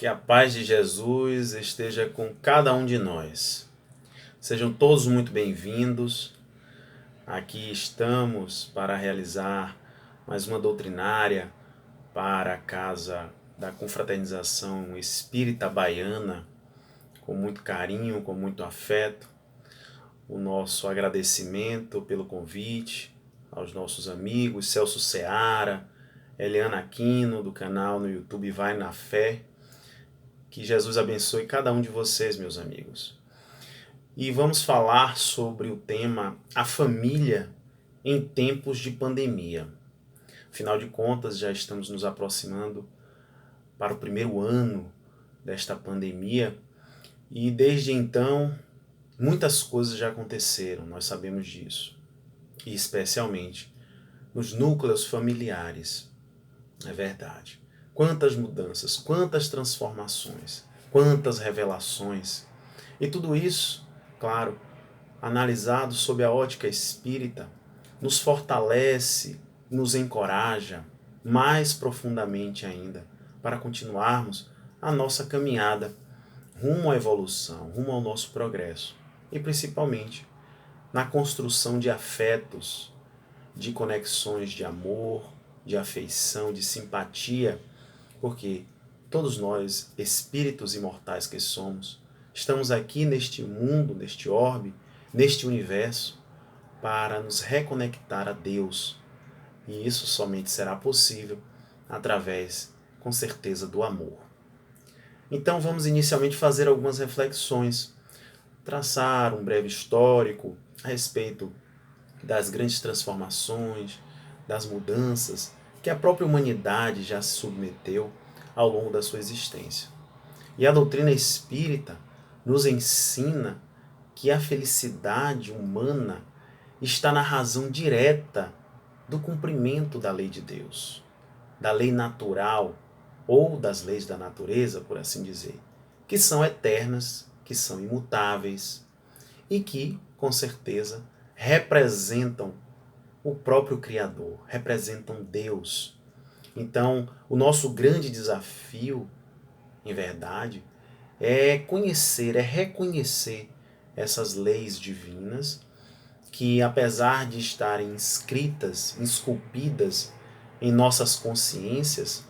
Que a paz de Jesus esteja com cada um de nós. Sejam todos muito bem-vindos. Aqui estamos para realizar mais uma doutrinária para a Casa da Confraternização Espírita Baiana, com muito carinho, com muito afeto. O nosso agradecimento pelo convite aos nossos amigos Celso Seara, Eliana Aquino, do canal no YouTube Vai na Fé. Que Jesus abençoe cada um de vocês, meus amigos. E vamos falar sobre o tema A Família em Tempos de Pandemia. Afinal de contas, já estamos nos aproximando para o primeiro ano desta pandemia e desde então muitas coisas já aconteceram, nós sabemos disso. E especialmente nos núcleos familiares. É verdade. Quantas mudanças, quantas transformações, quantas revelações. E tudo isso, claro, analisado sob a ótica espírita, nos fortalece, nos encoraja mais profundamente ainda para continuarmos a nossa caminhada rumo à evolução, rumo ao nosso progresso. E principalmente na construção de afetos, de conexões de amor, de afeição, de simpatia, porque todos nós, espíritos imortais que somos, estamos aqui neste mundo, neste orbe, neste universo, para nos reconectar a Deus. E isso somente será possível através, com certeza, do amor. Então vamos inicialmente fazer algumas reflexões, traçar um breve histórico a respeito das grandes transformações, das mudanças que a própria humanidade já se submeteu ao longo da sua existência. E a doutrina espírita nos ensina que a felicidade humana está na razão direta do cumprimento da lei de Deus, da lei natural ou das leis da natureza, por assim dizer, que são eternas, que são imutáveis e que, com certeza, representam o próprio Criador, representam Deus. Então, o nosso grande desafio, em verdade, é conhecer, é reconhecer essas leis divinas que, apesar de estarem escritas, esculpidas em nossas consciências,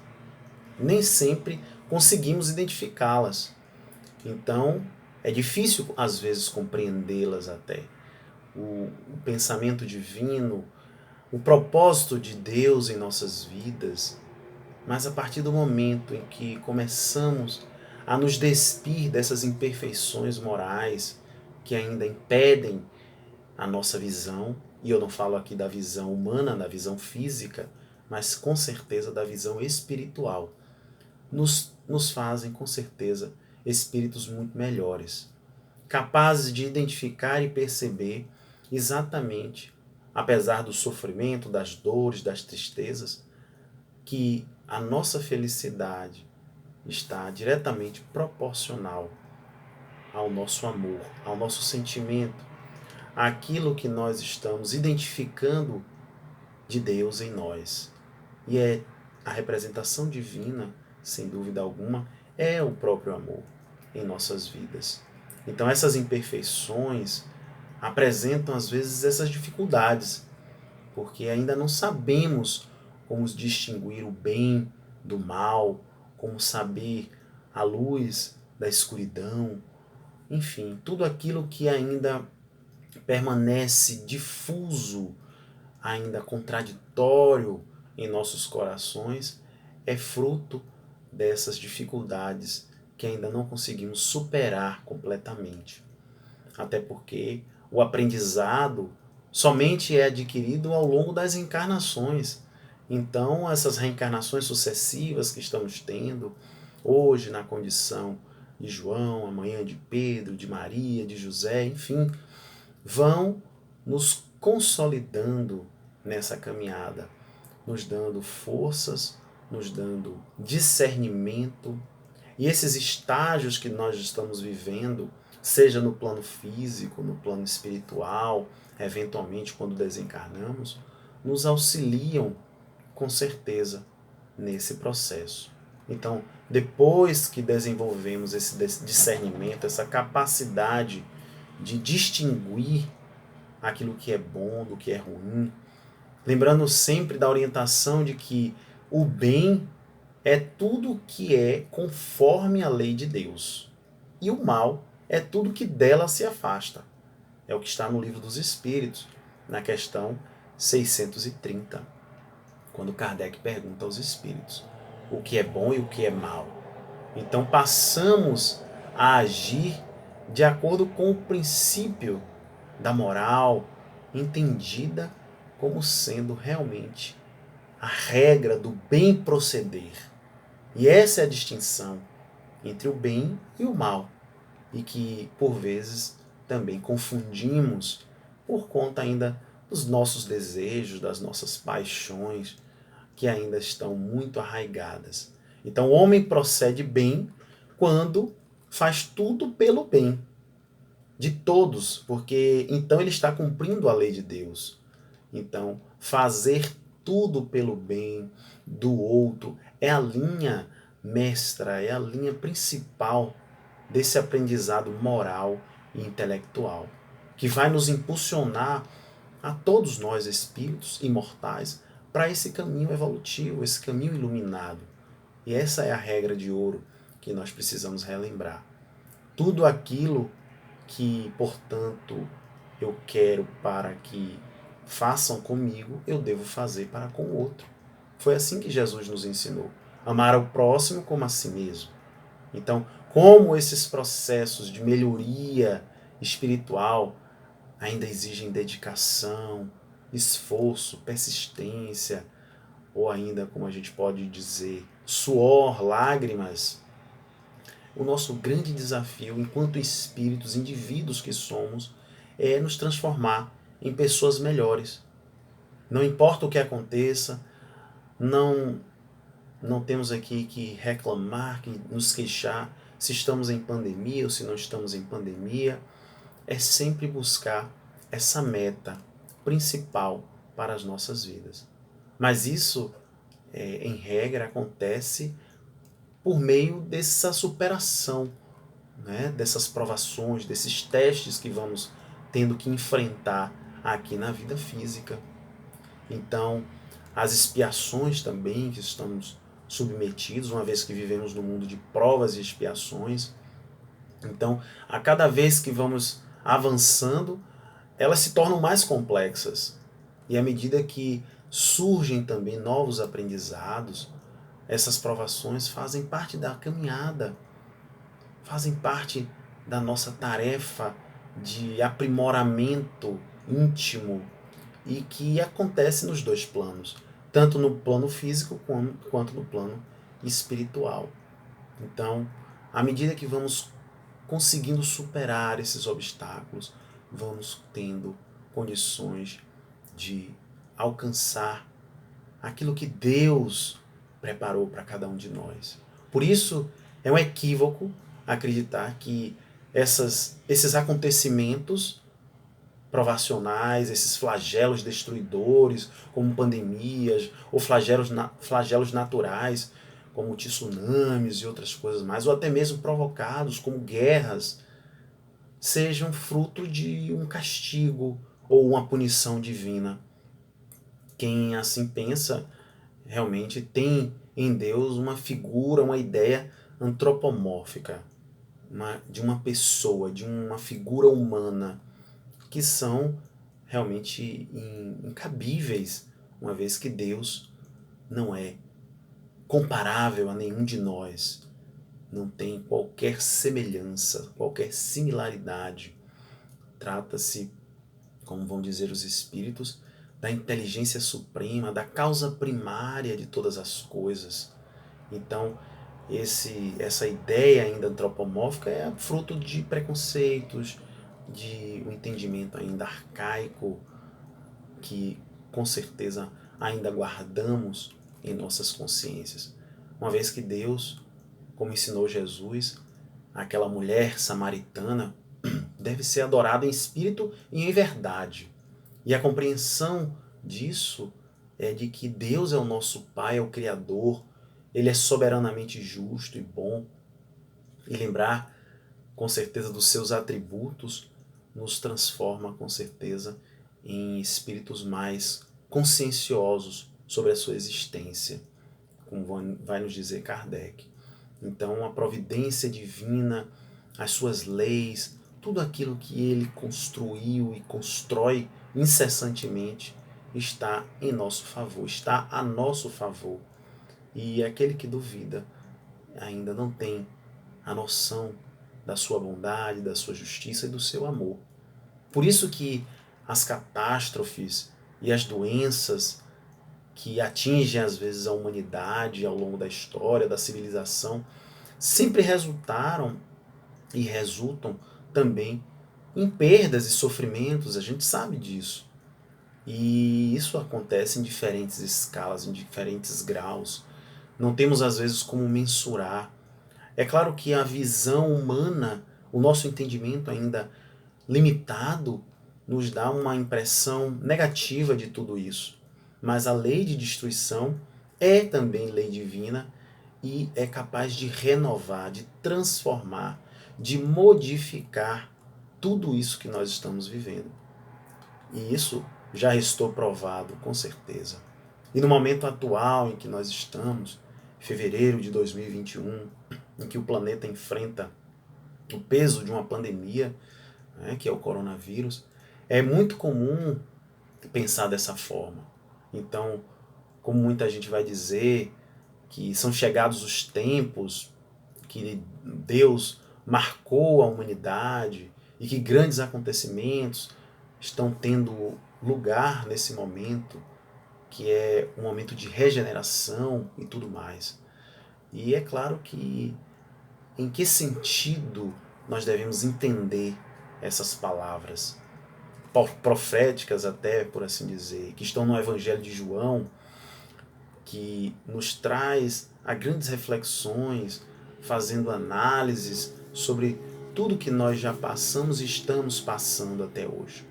nem sempre conseguimos identificá-las. Então, é difícil, às vezes, compreendê-las até. O pensamento divino, o propósito de Deus em nossas vidas, mas a partir do momento em que começamos a nos despir dessas imperfeições morais que ainda impedem a nossa visão, e eu não falo aqui da visão humana, da visão física, mas com certeza da visão espiritual, nos fazem com certeza espíritos muito melhores, capazes de identificar e perceber exatamente, apesar do sofrimento, das dores, das tristezas, que a nossa felicidade está diretamente proporcional ao nosso amor, ao nosso sentimento, àquilo que nós estamos identificando de Deus em nós. E é a representação divina, sem dúvida alguma, é o próprio amor em nossas vidas. Então essas imperfeições apresentam às vezes essas dificuldades, porque ainda não sabemos como distinguir o bem do mal, como saber a luz da escuridão, enfim, tudo aquilo que ainda permanece difuso, ainda contraditório em nossos corações, é fruto dessas dificuldades que ainda não conseguimos superar completamente. Até porque o aprendizado somente é adquirido ao longo das encarnações. Então, essas reencarnações sucessivas que estamos tendo, hoje na condição de João, amanhã de Pedro, de Maria, de José, enfim, vão nos consolidando nessa caminhada, nos dando forças, nos dando discernimento. E esses estágios que nós estamos vivendo, seja no plano físico, no plano espiritual, eventualmente quando desencarnamos, nos auxiliam com certeza nesse processo. Então, depois que desenvolvemos esse discernimento, essa capacidade de distinguir aquilo que é bom do que é ruim, lembrando sempre da orientação de que o bem é tudo que é conforme a lei de Deus, e o mal é tudo que dela se afasta. É o que está no Livro dos Espíritos, na questão 630, quando Kardec pergunta aos espíritos o que é bom e o que é mal. Então passamos a agir de acordo com o princípio da moral, entendida como sendo realmente a regra do bem proceder. E essa é a distinção entre o bem e o mal, e que por vezes também confundimos por conta ainda dos nossos desejos, das nossas paixões, que ainda estão muito arraigadas. Então o homem procede bem quando faz tudo pelo bem de todos, porque então ele está cumprindo a lei de Deus. Então, fazer tudo pelo bem do outro é a linha mestra, é a linha principal desse aprendizado moral e intelectual, que vai nos impulsionar a todos nós, espíritos imortais, para esse caminho evolutivo, esse caminho iluminado. E essa é a regra de ouro que nós precisamos relembrar. Tudo aquilo que, portanto, eu quero para que façam comigo, eu devo fazer para com o outro. Foi assim que Jesus nos ensinou. Amar ao próximo como a si mesmo. Então, como esses processos de melhoria espiritual ainda exigem dedicação, esforço, persistência, ou ainda, como a gente pode dizer, suor, lágrimas, o nosso grande desafio, enquanto espíritos, indivíduos que somos, é nos transformar em pessoas melhores. Não importa o que aconteça, não, não temos aqui que reclamar, que nos queixar se estamos em pandemia ou se não estamos em pandemia. É sempre buscar essa meta principal para as nossas vidas. Mas isso, em regra, acontece por meio dessa superação, né, dessas provações, desses testes que vamos tendo que enfrentar aqui na vida física. Então, as expiações também que estamos submetidos, uma vez que vivemos no mundo de provas e expiações. Então, a cada vez que vamos avançando, elas se tornam mais complexas. E à medida que surgem também novos aprendizados, essas provações fazem parte da caminhada, fazem parte da nossa tarefa de aprimoramento íntimo e que acontece nos dois planos, tanto no plano físico quanto no plano espiritual. Então, à medida que vamos conseguindo superar esses obstáculos, vamos tendo condições de alcançar aquilo que Deus preparou para cada um de nós. Por isso, é um equívoco acreditar que esses acontecimentos provacionais, esses flagelos destruidores, como pandemias, ou flagelos naturais, como tsunamis e outras coisas mais, ou até mesmo provocados, como guerras, sejam fruto de um castigo ou uma punição divina. Quem assim pensa, realmente tem em Deus uma figura, uma ideia antropomórfica, de uma pessoa, de uma figura humana, que são realmente incabíveis, uma vez que Deus não é comparável a nenhum de nós, não tem qualquer semelhança, qualquer similaridade. Trata-se, como vão dizer os espíritos, da inteligência suprema, da causa primária de todas as coisas. Então, essa ideia ainda antropomórfica é fruto de preconceitos, de um entendimento ainda arcaico, que com certeza ainda guardamos em nossas consciências. Uma vez que Deus, como ensinou Jesus, aquela mulher samaritana deve ser adorada em espírito e em verdade. E a compreensão disso é de que Deus é o nosso Pai, é o Criador, Ele é soberanamente justo e bom. E lembrar, com certeza, dos seus atributos nos transforma, com certeza, em espíritos mais conscienciosos sobre a sua existência, como vai nos dizer Kardec. Então, a providência divina, as suas leis, tudo aquilo que ele construiu e constrói incessantemente está em nosso favor, está a nosso favor. E aquele que duvida ainda não tem a noção da sua bondade, da sua justiça e do seu amor. Por isso que as catástrofes e as doenças que atingem às vezes a humanidade ao longo da história, da civilização, sempre resultaram e resultam também em perdas e sofrimentos, a gente sabe disso. E isso acontece em diferentes escalas, em diferentes graus. Não temos às vezes como mensurar. É claro que a visão humana, o nosso entendimento ainda limitado, nos dá uma impressão negativa de tudo isso. Mas a lei de destruição é também lei divina e é capaz de renovar, de transformar, de modificar tudo isso que nós estamos vivendo. E isso já estou provado, com certeza. E no momento atual em que nós estamos, fevereiro de 2021, em que o planeta enfrenta o peso de uma pandemia, né, que é o coronavírus, é muito comum pensar dessa forma. Então, como muita gente vai dizer, que são chegados os tempos que Deus marcou a humanidade e que grandes acontecimentos estão tendo lugar nesse momento, que é um momento de regeneração e tudo mais. E é claro que em que sentido nós devemos entender essas palavras proféticas até, por assim dizer, que estão no Evangelho de João, que nos traz a grandes reflexões, fazendo análises sobre tudo que nós já passamos e estamos passando até hoje.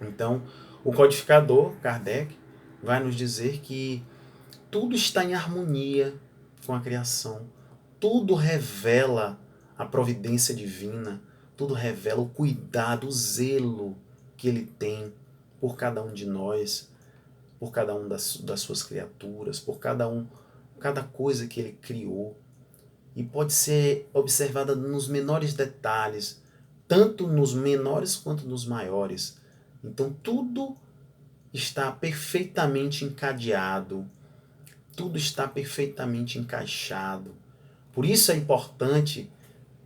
Então, o codificador, Kardec, vai nos dizer que tudo está em harmonia com a criação, tudo revela a providência divina, tudo revela o cuidado, o zelo que ele tem por cada um de nós, por cada um das suas criaturas, por cada coisa que ele criou. E pode ser observada nos menores detalhes, tanto nos menores quanto nos maiores. Então tudo está perfeitamente encadeado, tudo está perfeitamente encaixado. Por isso é importante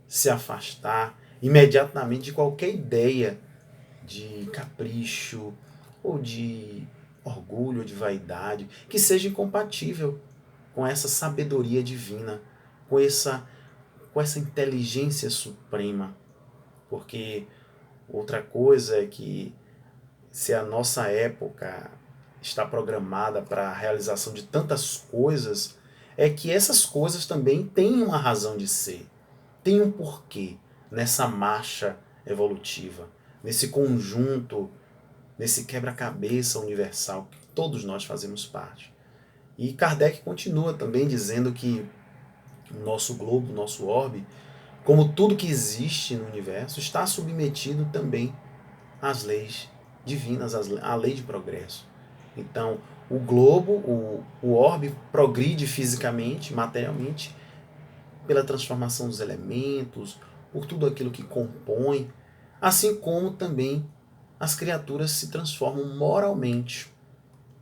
se afastar imediatamente de qualquer ideia de capricho ou de orgulho ou de vaidade que seja incompatível com essa sabedoria divina, com essa inteligência suprema. Porque outra coisa é que se a nossa época está programada para a realização de tantas coisas, é que essas coisas também têm uma razão de ser, têm um porquê nessa marcha evolutiva, nesse conjunto, nesse quebra-cabeça universal que todos nós fazemos parte. E Kardec continua também dizendo que o nosso globo, o nosso orbe, como tudo que existe no universo, está submetido também às leis divinas, à lei de progresso. Então, o globo, o orbe, progride fisicamente, materialmente, pela transformação dos elementos, por tudo aquilo que compõe, assim como também as criaturas se transformam moralmente.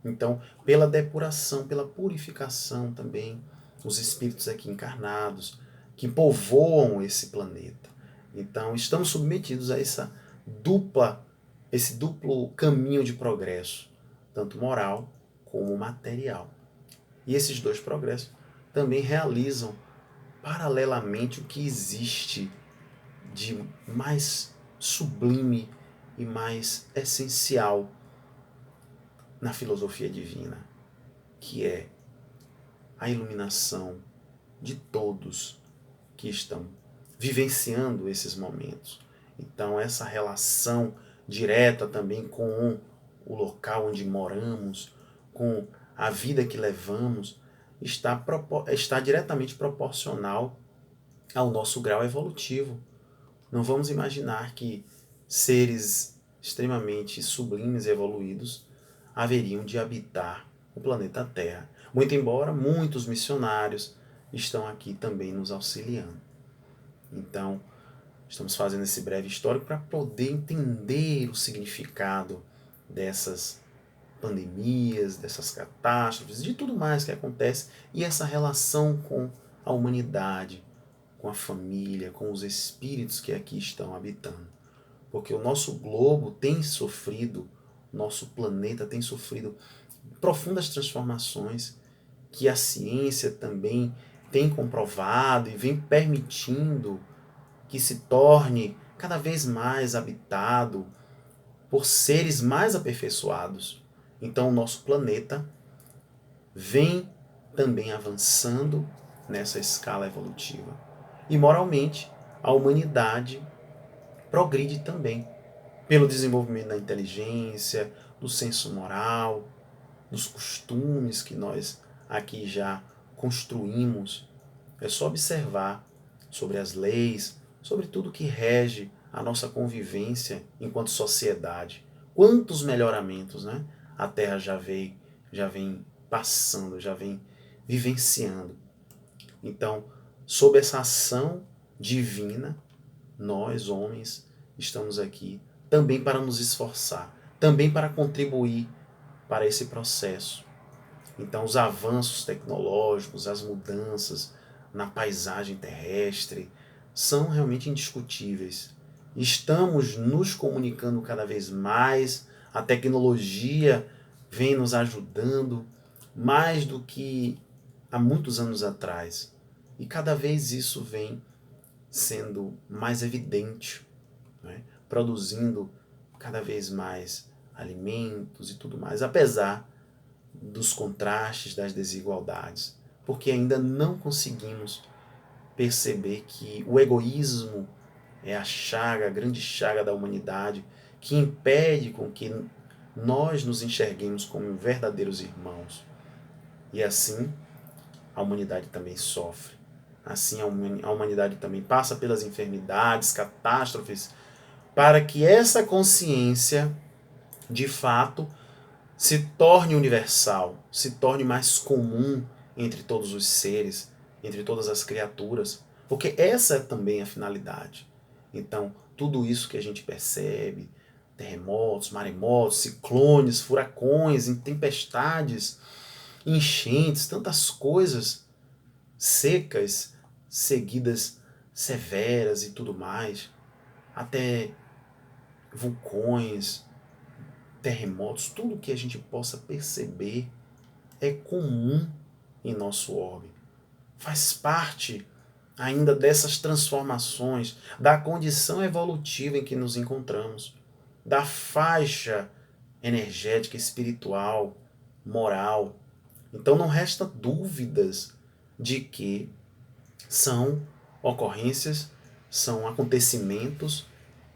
Então, pela depuração, pela purificação também, os espíritos aqui encarnados, que povoam esse planeta. Então, estamos submetidos a esse duplo caminho de progresso, tanto moral como material. E esses dois progressos também realizam paralelamente o que existe de mais sublime e mais essencial na filosofia divina, que é a iluminação de todos que estão vivenciando esses momentos. Então, essa relação direta também com o local onde moramos, com a vida que levamos, está diretamente proporcional ao nosso grau evolutivo. Não vamos imaginar que seres extremamente sublimes e evoluídos haveriam de habitar o planeta Terra. Muito embora muitos missionários estão aqui também nos auxiliando. Então, estamos fazendo esse breve histórico para poder entender o significado dessas pandemias, dessas catástrofes, de tudo mais que acontece e essa relação com a humanidade, com a família, com os espíritos que aqui estão habitando. Porque o nosso globo tem sofrido, nosso planeta tem sofrido profundas transformações que a ciência também tem comprovado e vem permitindo que se torne cada vez mais habitado por seres mais aperfeiçoados. Então o nosso planeta vem também avançando nessa escala evolutiva. E moralmente, a humanidade progride também pelo desenvolvimento da inteligência, do senso moral, dos costumes que nós aqui já construímos. É só observar sobre as leis, sobre tudo que rege a nossa convivência enquanto sociedade. Quantos melhoramentos, né? A Terra já vem passando, já vem vivenciando. Então, sob essa ação divina, nós, homens, estamos aqui também para nos esforçar, também para contribuir para esse processo. Então, os avanços tecnológicos, as mudanças na paisagem terrestre são realmente indiscutíveis. Estamos nos comunicando cada vez mais, a tecnologia vem nos ajudando mais do que há muitos anos atrás. E cada vez isso vem sendo mais evidente, né? Produzindo cada vez mais alimentos e tudo mais, apesar dos contrastes, das desigualdades, porque ainda não conseguimos perceber que o egoísmo é a chaga, a grande chaga da humanidade, que impede com que nós nos enxerguemos como verdadeiros irmãos. E assim, a humanidade também sofre. Assim, a humanidade também passa pelas enfermidades, catástrofes, para que essa consciência, de fato, se torne universal, se torne mais comum entre todos os seres, entre todas as criaturas, porque essa é também a finalidade. Então, tudo isso que a gente percebe, terremotos, maremotos, ciclones, furacões, tempestades, enchentes, tantas coisas, secas, seguidas severas e tudo mais, até vulcões, terremotos, tudo que a gente possa perceber é comum em nosso orbe. Faz parte ainda dessas transformações, da condição evolutiva em que nos encontramos, da faixa energética, espiritual, moral. Então não resta dúvidas de que são ocorrências, são acontecimentos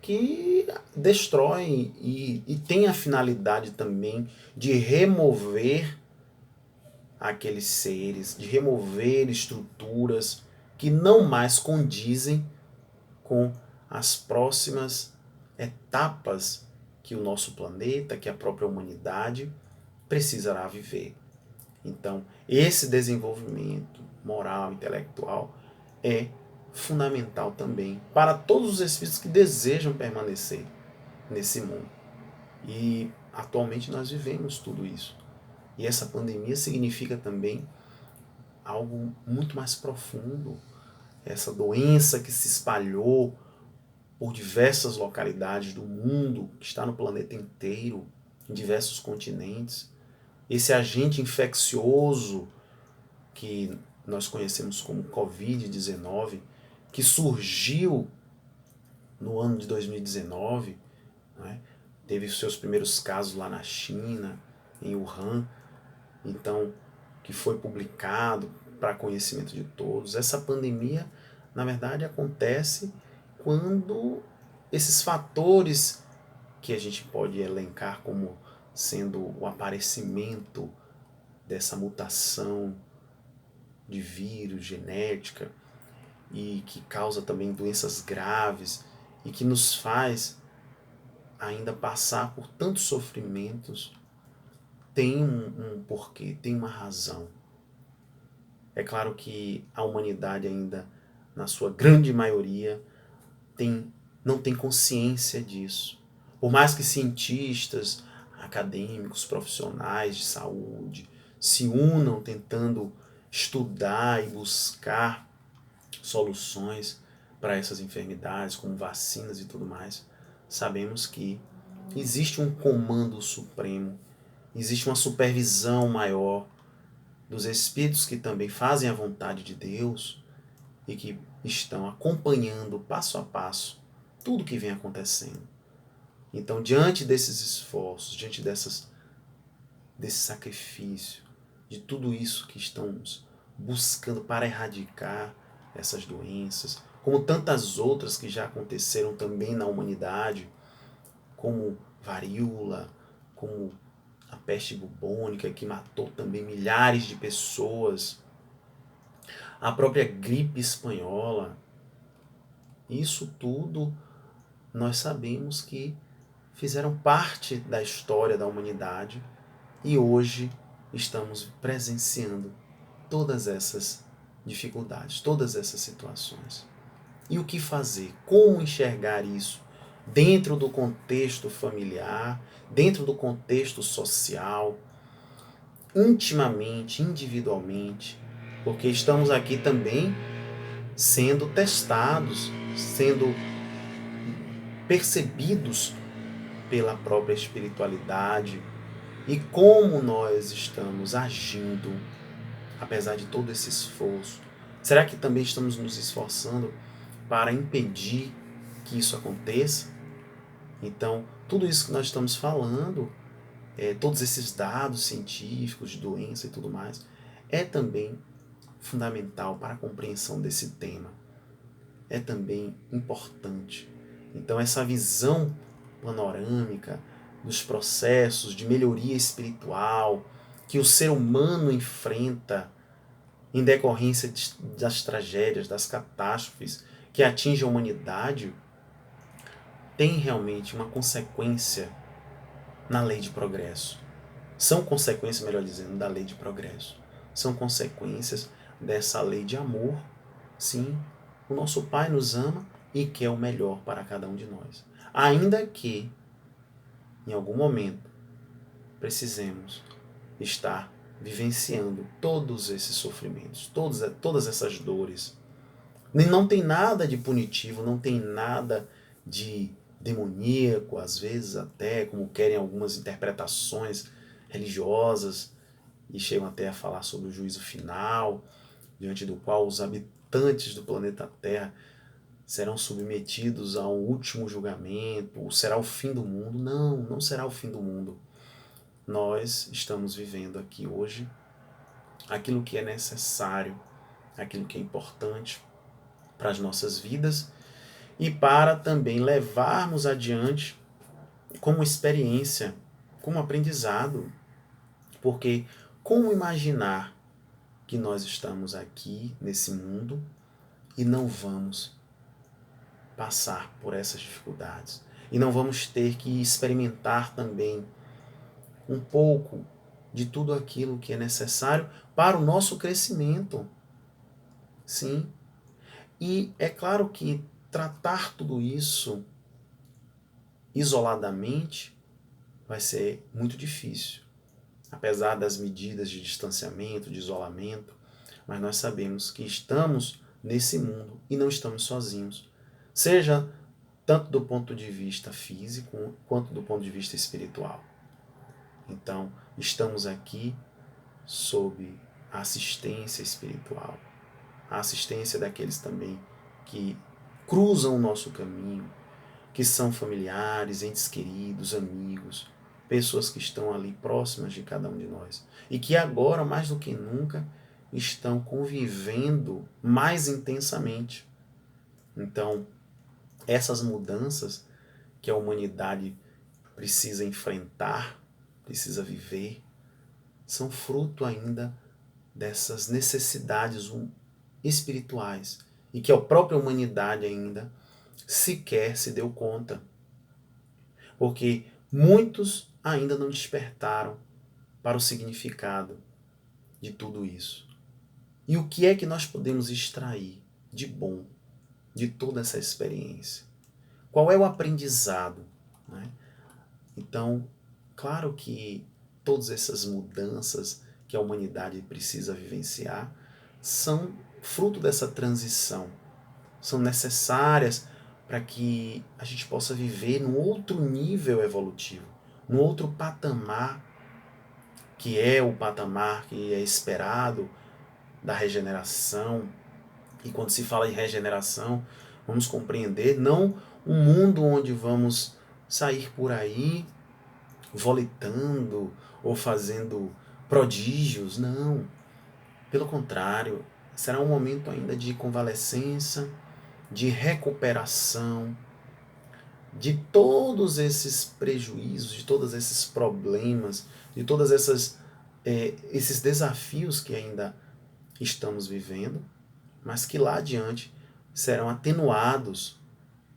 que destroem e têm a finalidade também de remover aqueles seres, de remover estruturas que não mais condizem com as próximas etapas que o nosso planeta, que a própria humanidade precisará viver. Então, esse desenvolvimento moral, intelectual é fundamental também para todos os espíritos que desejam permanecer nesse mundo. E atualmente nós vivemos tudo isso. E essa pandemia significa também algo muito mais profundo. Essa doença que se espalhou por diversas localidades do mundo, que está no planeta inteiro, em diversos continentes. Esse agente infeccioso que nós conhecemos como Covid-19, que surgiu no ano de 2019, né? Teve os seus primeiros casos lá na China, em Wuhan, então, que foi publicado para conhecimento de todos. Essa pandemia, na verdade, acontece quando esses fatores que a gente pode elencar como sendo o aparecimento dessa mutação de vírus, genética, e que causa também doenças graves e que nos faz ainda passar por tantos sofrimentos, tem um porquê, tem uma razão. É claro que a humanidade ainda, na sua grande maioria, não tem consciência disso. Por mais que cientistas, acadêmicos, profissionais de saúde se unam tentando estudar e buscar soluções para essas enfermidades, como vacinas e tudo mais, sabemos que existe um comando supremo, existe uma supervisão maior dos espíritos que também fazem a vontade de Deus e que estão acompanhando passo a passo tudo que vem acontecendo. Então, diante desses esforços, diante desse sacrifício, de tudo isso que estamos buscando para erradicar essas doenças, como tantas outras que já aconteceram também na humanidade, como varíola, como a peste bubônica, que matou também milhares de pessoas, a própria gripe espanhola. Isso tudo nós sabemos que fizeram parte da história da humanidade e hoje estamos presenciando todas essas dificuldades, todas essas situações. E o que fazer? Como enxergar isso dentro do contexto familiar, dentro do contexto social, intimamente, individualmente, porque estamos aqui também sendo testados, sendo percebidos pela própria espiritualidade e como nós estamos agindo, apesar de todo esse esforço. Será que também estamos nos esforçando para impedir que isso aconteça? Então, tudo isso que nós estamos falando, todos esses dados científicos de doença e tudo mais, é também fundamental para a compreensão desse tema. É também importante. Então, essa visão panorâmica dos processos de melhoria espiritual que o ser humano enfrenta em decorrência das tragédias, das catástrofes que atingem a humanidade, tem realmente uma consequência na lei de progresso. São consequências, melhor dizendo, da lei de progresso. São consequências dessa lei de amor. Sim, o nosso Pai nos ama e quer o melhor para cada um de nós. Ainda que, em algum momento, precisemos estar vivenciando todos esses sofrimentos, todas essas dores. Não tem nada de punitivo, não tem nada de demoníaco, às vezes até, como querem algumas interpretações religiosas, e chegam até a falar sobre o juízo final, diante do qual os habitantes do planeta Terra serão submetidos a um último julgamento, ou será o fim do mundo. Não, não será o fim do mundo. Nós estamos vivendo aqui hoje aquilo que é necessário, aquilo que é importante para as nossas vidas e para também levarmos adiante como experiência, como aprendizado. Porque como imaginar que nós estamos aqui nesse mundo e não vamos passar por essas dificuldades? E não vamos ter que experimentar também um pouco de tudo aquilo que é necessário para o nosso crescimento? Sim. E é claro que tratar tudo isso isoladamente vai ser muito difícil, apesar das medidas de distanciamento, de isolamento, mas nós sabemos que estamos nesse mundo e não estamos sozinhos, seja tanto do ponto de vista físico quanto do ponto de vista espiritual. Então, estamos aqui sob a assistência espiritual, a assistência daqueles também que cruzam o nosso caminho, que são familiares, entes queridos, amigos, pessoas que estão ali próximas de cada um de nós e que agora, mais do que nunca, estão convivendo mais intensamente. Então, essas mudanças que a humanidade precisa enfrentar, precisa viver, são fruto ainda dessas necessidades espirituais e que a própria humanidade ainda sequer se deu conta. Porque muitos ainda não despertaram para o significado de tudo isso. E o que é que nós podemos extrair de bom de toda essa experiência? Qual é o aprendizado, né? Então, claro que todas essas mudanças que a humanidade precisa vivenciar são fruto dessa transição, são necessárias para que a gente possa viver num outro nível evolutivo, num outro patamar, que é o patamar que é esperado da regeneração. E quando se fala em regeneração, vamos compreender não um mundo onde vamos sair por aí volitando ou fazendo prodígios, não. Pelo contrário, será um momento ainda de convalescença, de recuperação, de todos esses prejuízos, de todos esses problemas, de todas esses desafios que ainda estamos vivendo, mas que lá adiante serão atenuados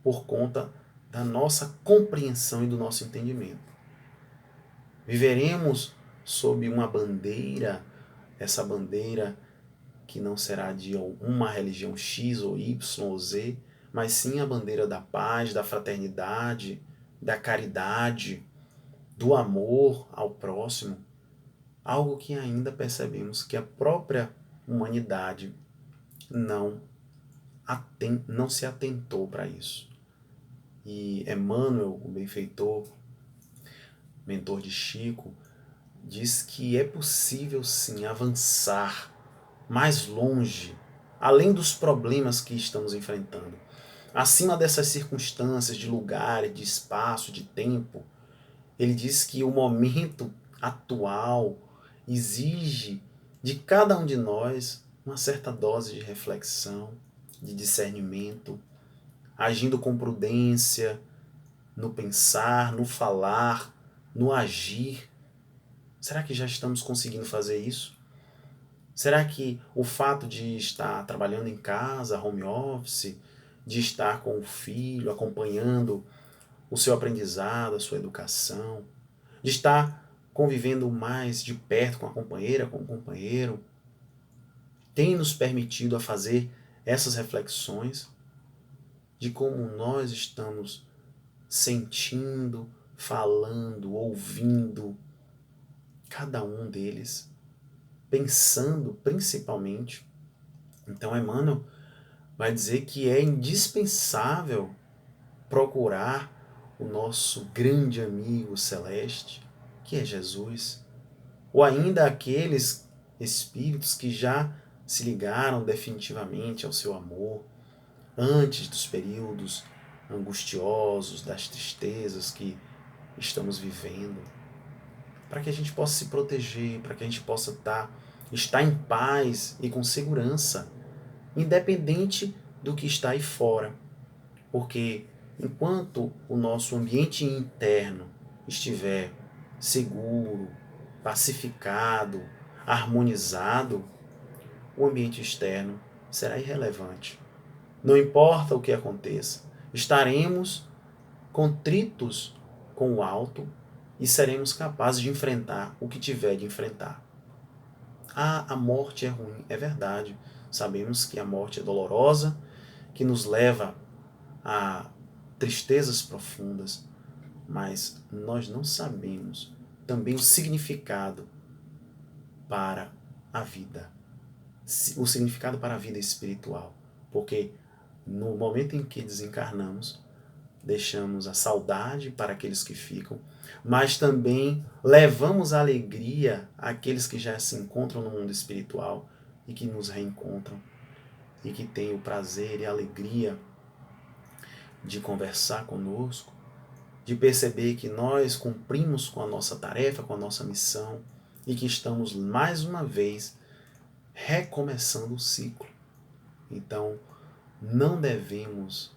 por conta da nossa compreensão e do nosso entendimento. Viveremos sob uma bandeira, essa bandeira que não será de uma religião X ou Y ou Z, mas sim a bandeira da paz, da fraternidade, da caridade, do amor ao próximo, algo que ainda percebemos que a própria humanidade não se atentou para isso. E Emmanuel, o benfeitor, mentor de Chico, diz que é possível sim avançar mais longe, além dos problemas que estamos enfrentando, acima dessas circunstâncias de lugar, de espaço, de tempo. Ele diz que o momento atual exige de cada um de nós uma certa dose de reflexão, de discernimento, agindo com prudência no pensar, no falar, no agir. Será que já estamos conseguindo fazer isso? Será que o fato de estar trabalhando em casa, home office, de estar com o filho, acompanhando o seu aprendizado, a sua educação, de estar convivendo mais de perto com a companheira, com o companheiro, tem nos permitido a fazer essas reflexões de como nós estamos sentindo, falando, ouvindo, cada um deles, pensando principalmente. Então, Emmanuel vai dizer que é indispensável procurar o nosso grande amigo celeste, que é Jesus, ou ainda aqueles espíritos que já se ligaram definitivamente ao seu amor antes dos períodos angustiosos, das tristezas que estamos vivendo, para que a gente possa se proteger, para que a gente possa estar em paz e com segurança, independente do que está aí fora. Porque enquanto o nosso ambiente interno estiver seguro, pacificado, harmonizado, o ambiente externo será irrelevante. Não importa o que aconteça, estaremos contritos com o alto e seremos capazes de enfrentar o que tiver de enfrentar. A morte é ruim, é verdade. Sabemos que a morte é dolorosa, que nos leva a tristezas profundas, mas nós não sabemos também o significado para a vida, o significado para a vida espiritual, porque no momento em que desencarnamos, deixamos a saudade para aqueles que ficam, mas também levamos a alegria àqueles que já se encontram no mundo espiritual e que nos reencontram e que têm o prazer e a alegria de conversar conosco, de perceber que nós cumprimos com a nossa tarefa, com a nossa missão e que estamos mais uma vez recomeçando o ciclo. Então, não devemos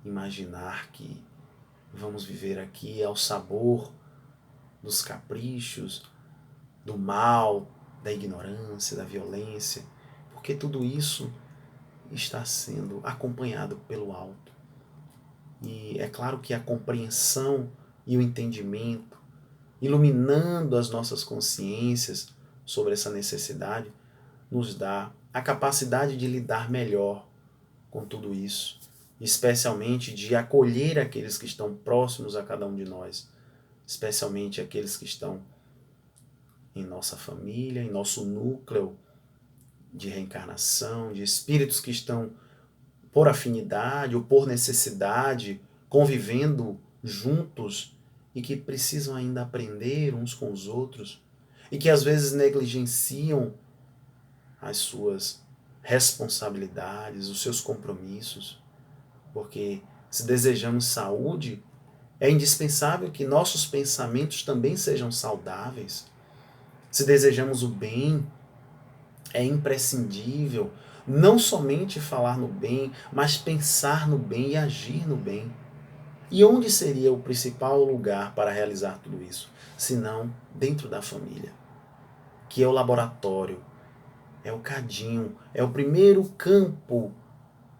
imaginar que vamos viver aqui ao sabor dos caprichos, do mal, da ignorância, da violência, porque tudo isso está sendo acompanhado pelo alto. E é claro que a compreensão e o entendimento, iluminando as nossas consciências sobre essa necessidade, nos dá a capacidade de lidar melhor com tudo isso, especialmente de acolher aqueles que estão próximos a cada um de nós, especialmente aqueles que estão em nossa família, em nosso núcleo de reencarnação, de espíritos que estão por afinidade ou por necessidade, convivendo juntos e que precisam ainda aprender uns com os outros e que às vezes negligenciam as suas responsabilidades, os seus compromissos, porque se desejamos saúde, é indispensável que nossos pensamentos também sejam saudáveis. Se desejamos o bem, é imprescindível não somente falar no bem, mas pensar no bem e agir no bem. E onde seria o principal lugar para realizar tudo isso? Senão dentro da família, que é o laboratório, é o cadinho, é o primeiro campo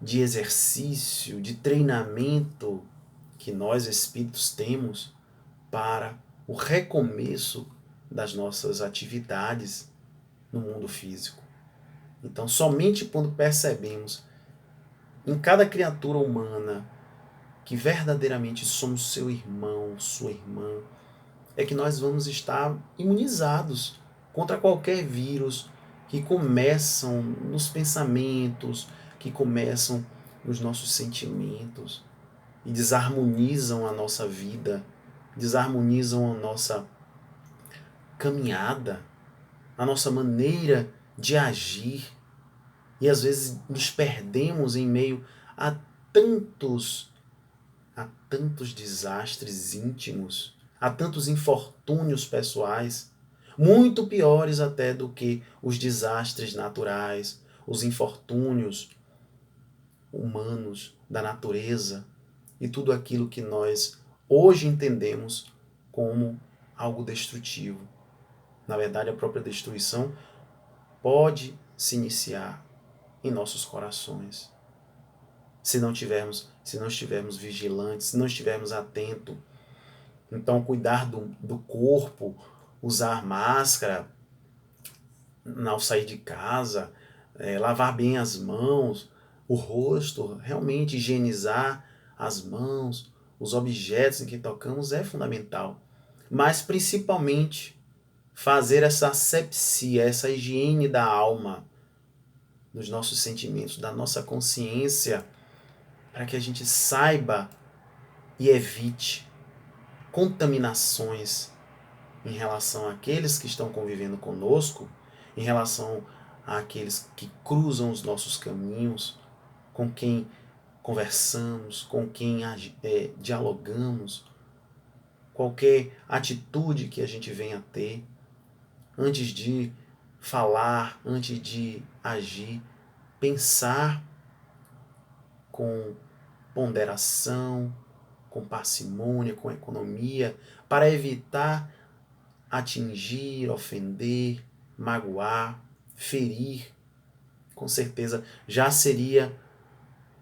de exercício, de treinamento que nós espíritos temos para o recomeço das nossas atividades no mundo físico. Então, somente quando percebemos em cada criatura humana que verdadeiramente somos seu irmão, sua irmã, é que nós vamos estar imunizados contra qualquer vírus que começam nos pensamentos, que começam nos nossos sentimentos e desarmonizam a nossa vida, desarmonizam a nossa caminhada, a nossa maneira de agir. E às vezes nos perdemos em meio a tantos, a tantos desastres íntimos, a tantos infortúnios pessoais, muito piores até do que os desastres naturais, os infortúnios humanos da natureza e tudo aquilo que nós hoje entendemos como algo destrutivo. Na verdade, a própria destruição pode se iniciar em nossos corações. Se não estivermos vigilantes, se não estivermos atentos. Então, cuidar do corpo, usar máscara ao sair de casa, lavar bem as mãos, o rosto, realmente higienizar as mãos, os objetos em que tocamos é fundamental. Mas, principalmente, fazer essa asepsia, essa higiene da alma, dos nossos sentimentos, da nossa consciência, para que a gente saiba e evite contaminações em relação àqueles que estão convivendo conosco, em relação àqueles que cruzam os nossos caminhos, com quem conversamos, com quem dialogamos, qualquer atitude que a gente venha a ter, antes de falar, antes de agir, pensar com ponderação, com parcimônia, com economia, para evitar atingir, ofender, magoar, ferir. Com certeza já seria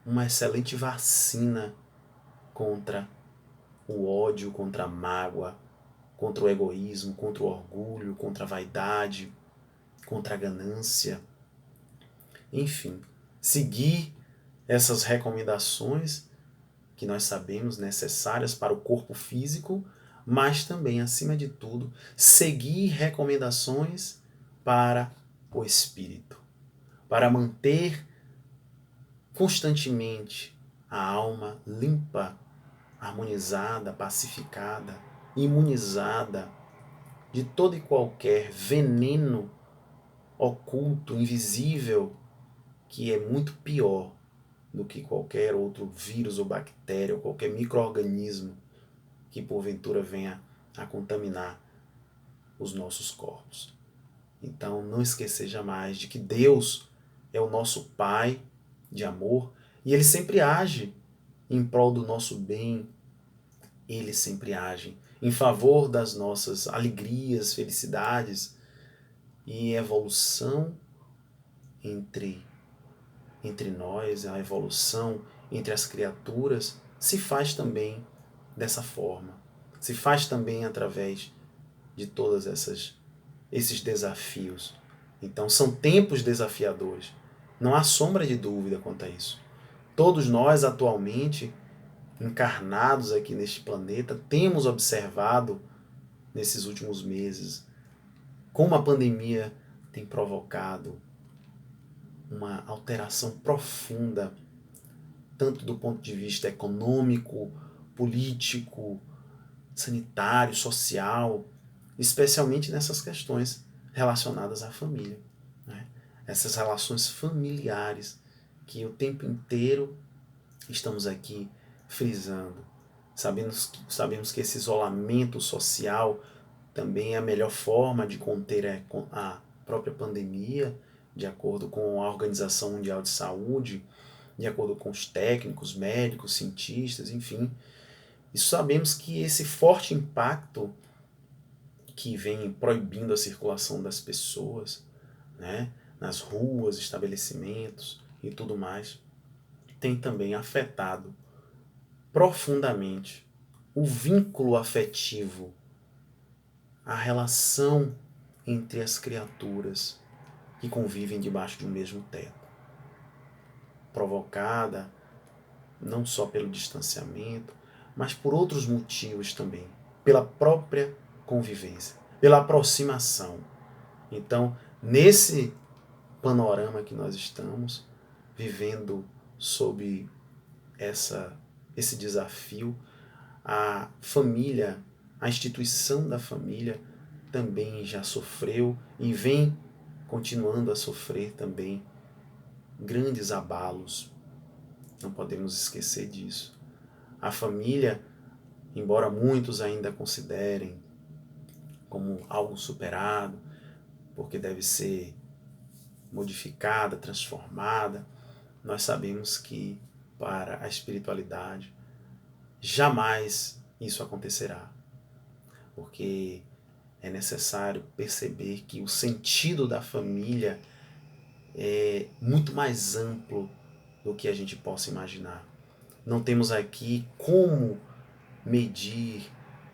uma excelente vacina contra o ódio, contra a mágoa, contra o egoísmo, contra o orgulho, contra a vaidade, contra a ganância. Enfim, seguir essas recomendações que nós sabemos necessárias para o corpo físico, mas também, acima de tudo, seguir recomendações para o espírito, para manter constantemente a alma limpa, harmonizada, pacificada, imunizada de todo e qualquer veneno oculto, invisível, que é muito pior do que qualquer outro vírus ou bactéria ou qualquer micro-organismo que porventura venha a contaminar os nossos corpos. Então não esquecer jamais de que Deus é o nosso Pai de amor e Ele sempre age em prol do nosso bem, Ele sempre age em favor das nossas alegrias, felicidades, E evolução entre nós, a evolução entre as criaturas, se faz também dessa forma. Se faz também através de todas esses desafios. Então são tempos desafiadores. Não há sombra de dúvida quanto a isso. Todos nós atualmente encarnados aqui neste planeta temos observado nesses últimos meses como a pandemia tem provocado uma alteração profunda, tanto do ponto de vista econômico, político, sanitário, social, especialmente nessas questões relacionadas à família, né? Essas relações familiares que o tempo inteiro estamos aqui frisando. Sabemos que esse isolamento social também é a melhor forma de conter a própria pandemia, de acordo com a Organização Mundial de Saúde, de acordo com os técnicos, médicos, cientistas, enfim. E sabemos que esse forte impacto que vem proibindo a circulação das pessoas, né, nas ruas, estabelecimentos e tudo mais, tem também afetado profundamente o vínculo afetivo, a relação entre as criaturas que convivem debaixo de um mesmo teto, provocada não só pelo distanciamento, mas por outros motivos também, pela própria convivência, pela aproximação. Então, nesse panorama que nós estamos vivendo sob esse desafio, a família, a instituição da família também já sofreu e vem continuando a sofrer também grandes abalos. Não podemos esquecer disso. A família, embora muitos ainda considerem como algo superado, porque deve ser modificada, transformada, nós sabemos que para a espiritualidade jamais isso acontecerá, porque é necessário perceber que o sentido da família é muito mais amplo do que a gente possa imaginar. Não temos aqui como medir,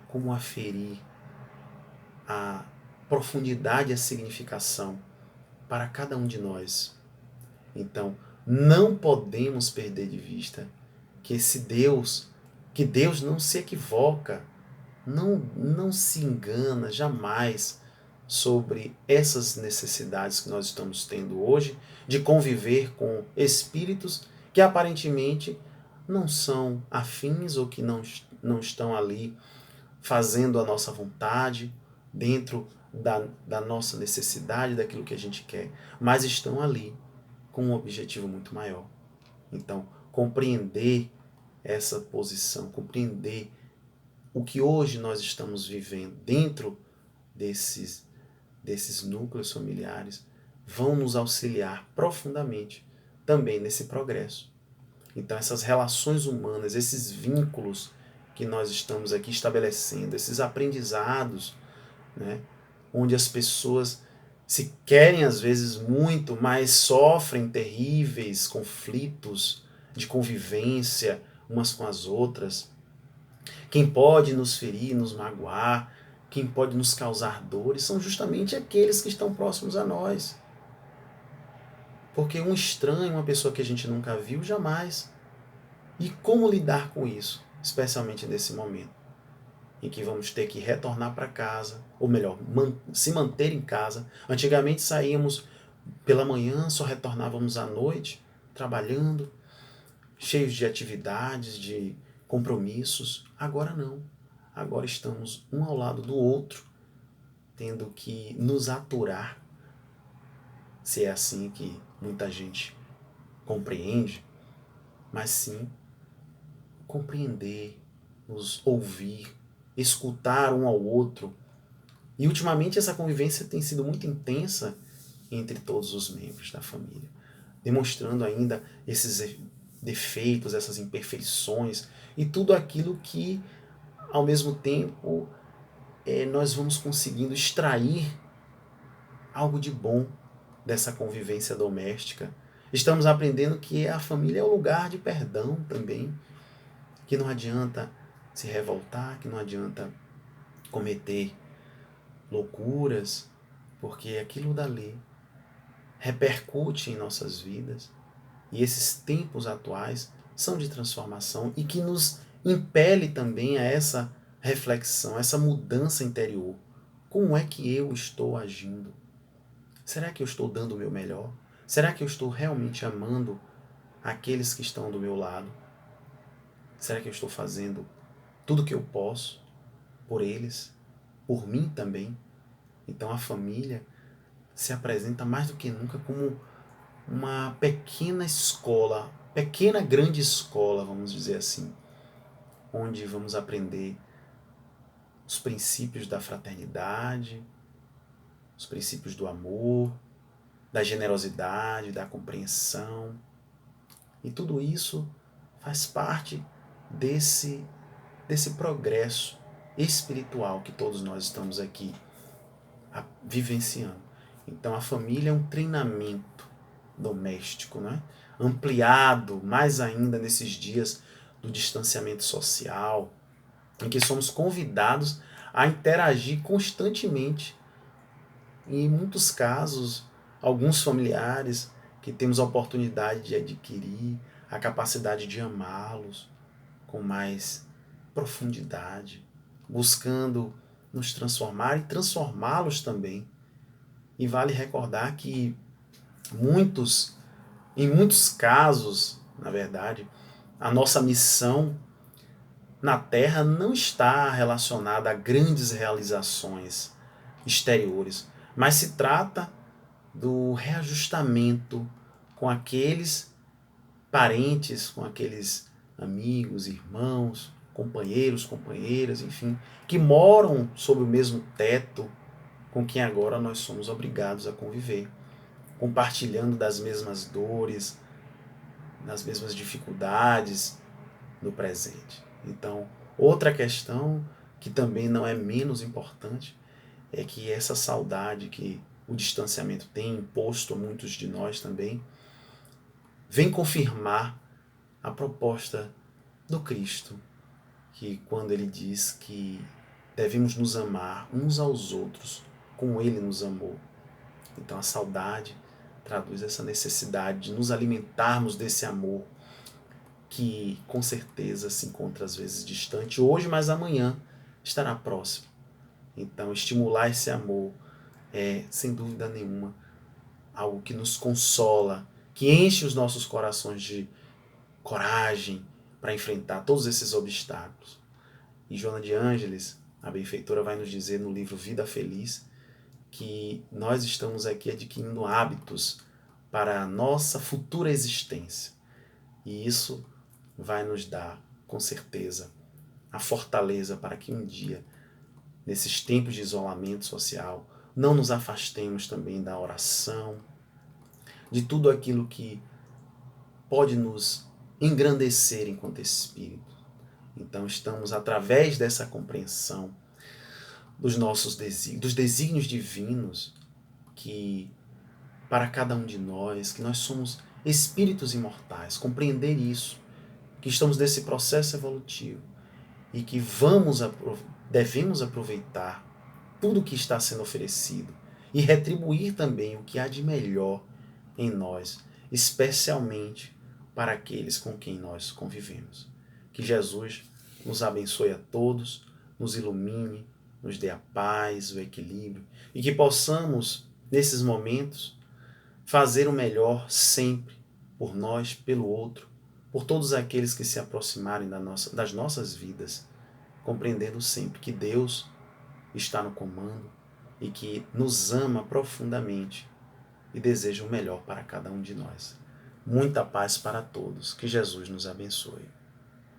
como aferir a profundidade e a significação para cada um de nós. Então, não podemos perder de vista que que Deus não se equivoca, não se engana jamais sobre essas necessidades que nós estamos tendo hoje de conviver com espíritos que aparentemente não são afins ou que não estão ali fazendo a nossa vontade dentro da nossa necessidade, daquilo que a gente quer, mas estão ali com um objetivo muito maior. Então, compreender essa posição, compreender o que hoje nós estamos vivendo dentro desses núcleos familiares vão nos auxiliar profundamente também nesse progresso. Então, essas relações humanas, esses vínculos que nós estamos aqui estabelecendo, esses aprendizados, né, onde as pessoas se querem às vezes muito, mas sofrem terríveis conflitos de convivência umas com as outras. Quem pode nos ferir, nos magoar, quem pode nos causar dores são justamente aqueles que estão próximos a nós. Porque um estranho, uma pessoa que a gente nunca viu, jamais. E como lidar com isso, especialmente nesse momento em que vamos ter que retornar para casa, ou melhor, se manter em casa. Antigamente saíamos pela manhã, só retornávamos à noite, trabalhando, cheios de atividades, de compromissos. Agora não. Agora estamos um ao lado do outro, tendo que nos aturar, se é assim que muita gente compreende, mas sim compreender, nos ouvir, escutar um ao outro. E ultimamente essa convivência tem sido muito intensa entre todos os membros da família, demonstrando ainda esses defeitos, essas imperfeições e tudo aquilo que, ao mesmo tempo, nós vamos conseguindo extrair algo de bom dessa convivência doméstica. Estamos aprendendo que a família é o lugar de perdão também, que não adianta se revoltar, que não adianta cometer loucuras, porque aquilo dali repercute em nossas vidas. E esses tempos atuais são de transformação e que nos impele também a essa reflexão, essa mudança interior. Como é que eu estou agindo? Será que eu estou dando o meu melhor? Será que eu estou realmente amando aqueles que estão do meu lado? Será que eu estou fazendo tudo o que eu posso por eles, por mim também? Então a família se apresenta mais do que nunca como uma pequena escola, pequena grande escola, vamos dizer assim, onde vamos aprender os princípios da fraternidade, os princípios do amor, da generosidade, da compreensão. E tudo isso faz parte desse progresso espiritual que todos nós estamos aqui vivenciando. Então a família é um treinamento doméstico, né? Ampliado mais ainda nesses dias do distanciamento social, em que somos convidados a interagir constantemente. E em muitos casos, alguns familiares que temos a oportunidade de adquirir a capacidade de amá-los com mais profundidade, buscando nos transformar e transformá-los também. E vale recordar que em muitos casos, na verdade, a nossa missão na Terra não está relacionada a grandes realizações exteriores, mas se trata do reajustamento com aqueles parentes, com aqueles amigos, irmãos, companheiros, companheiras, enfim, que moram sob o mesmo teto com quem agora nós somos obrigados a conviver, compartilhando das mesmas dores, das mesmas dificuldades no presente. Então, outra questão que também não é menos importante é que essa saudade que o distanciamento tem imposto a muitos de nós também vem confirmar a proposta do Cristo, que quando ele diz que devemos nos amar uns aos outros como ele nos amou. Então a saudade traduz essa necessidade de nos alimentarmos desse amor que com certeza se encontra às vezes distante hoje, mas amanhã estará próximo. Então estimular esse amor é, sem dúvida nenhuma, algo que nos consola, que enche os nossos corações de coragem para enfrentar todos esses obstáculos. E Joana de Ângeles, a benfeitora, vai nos dizer no livro Vida Feliz que nós estamos aqui adquirindo hábitos para a nossa futura existência. E isso vai nos dar, com certeza, a fortaleza para que um dia, nesses tempos de isolamento social, não nos afastemos também da oração, de tudo aquilo que pode nos engrandecer enquanto espírito. Então estamos, através dessa compreensão dos nossos desígnios, dos desígnios divinos, que para cada um de nós, que nós somos espíritos imortais, compreender isso, que estamos nesse processo evolutivo e que devemos aproveitar tudo o que está sendo oferecido e retribuir também o que há de melhor em nós, especialmente para aqueles com quem nós convivemos. Que Jesus nos abençoe a todos, nos ilumine, nos dê a paz, o equilíbrio e que possamos, nesses momentos, fazer o melhor sempre por nós, pelo outro, por todos aqueles que se aproximarem das nossas vidas, compreendendo sempre que Deus está no comando e que nos ama profundamente e deseja o melhor para cada um de nós. Muita paz para todos. Que Jesus nos abençoe.